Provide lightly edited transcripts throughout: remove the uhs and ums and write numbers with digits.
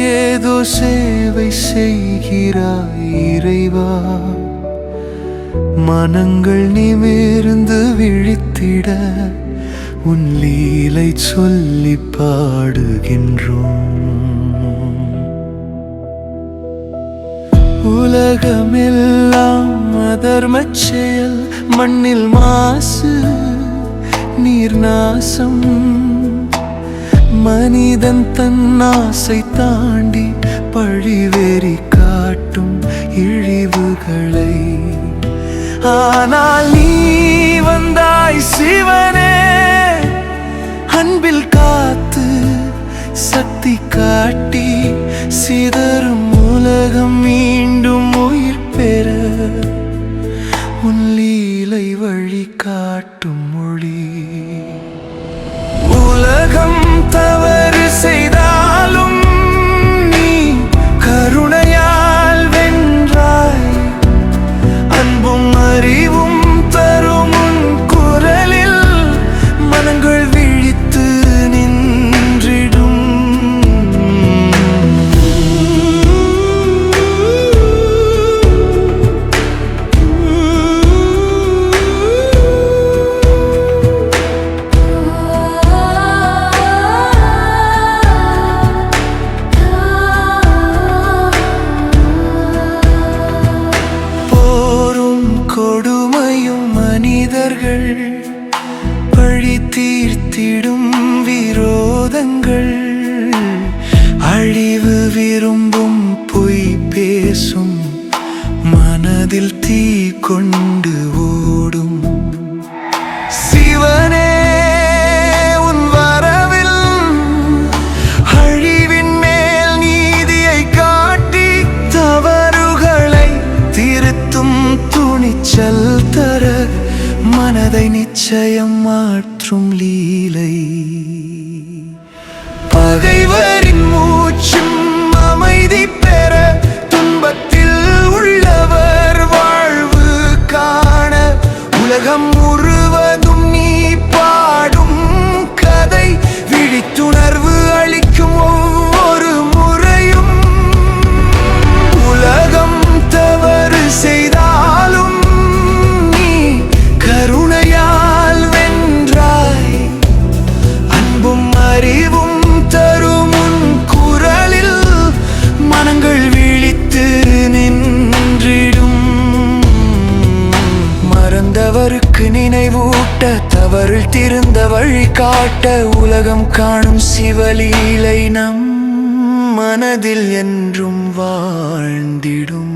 ஏதோ சேவை செய்கிறாய் இறைவா. மனங்கள் நிமிர்ந்து விழித்திட உன் லீலை சொல்லி பாடுகின்றோம். உலகமெல்லாம் அதர்மச் செயல், மண்ணில் மாசு நீர் நாசம். மனிதன் தன் ஆசை தாண்டி பழிவெறி காட்டும் இழிவுகளை. ஆனால் நீ வந்தாய் சிவனே, அன்பில் காத்து சக்தி காட்டி சிதறும் உலகம் மீண்டும் உயிர் பெற உன் லீலை வழி காட்டும் மொழி. உலகம் தவறு செய்தாலும் நீ கருணையால் வென்றாய். அன்பும் அறிவும் தரும் உன் குரலில் மனங்கள் விழித்து நின்றிடும். கொடுமையும் மனிதர்கள் பழி தீர்த்திடும் விரோதங்கள், அழிவு விரும்பும் பொய் பேசும் மனதில் தீ கொண்டு ஓடும். சிவனே உன் வரவில் அழிவின் மேல் நீதியை காட்டி தவறுகளை திருத்தும் துணிச்சல் தர மனதை நிச்சயம் மாற்றும் லீலை. பகைவரின் மூச்சும் அமைதி பெற, துன்பத்தில் உள்ளவர் வாழ்வு காண, உலகம் முழுவதும் நீ பாடும் கதை விழித்துணர்வு அளிக்கும் ஒவ்வொரு முறையும். உலகம் தவறு செய்தாலும் நீ கருணையால் வென்றாய். அன்பும் அறிவும் தரும் உன் குரலில் மனங்கள் விழித்து நின்றிடும். மறந்தவருக்கு நினைவூட்ட, தவறில் திருந்த வழி காட்ட உலகம் காணும் சிவலீலை நம் மனதில் என்றும் வாழ்ந்திடும்.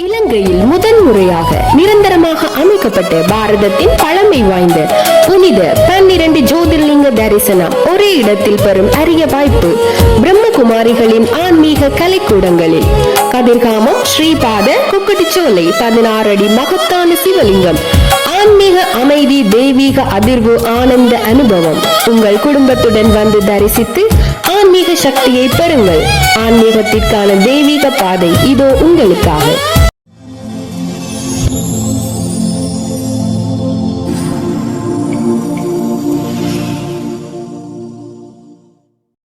இலங்கையில் முதன்முறையாக நிரந்தரமாக அமைக்கப்பட்ட பாரதத்தின் பழமை வாய்ந்த புனித 12 ஜோதிர்லிங்க தரிசனம் ஒரே இடத்தில் பெறும் அரிய வாய்ப்பு. பிரம்மகுமாரிகளின் ஆன்மீக கலைக்கூடங்களில் கதிர்காமம் ஸ்ரீபாத குக்கட்டிச்சோலை 16 அடி மகத்தான சிவலிங்கம், ஆன்மீக அமைதி, தெய்வீக அதிர்வு, ஆனந்த அனுபவம். உங்கள் குடும்பத்துடன் வந்து தரிசித்து ஆன்மீக சக்தியை பெறுங்கள். ஆன்மீகத்திற்கான தெய்வீக பாதை இதோ உங்களுக்காக.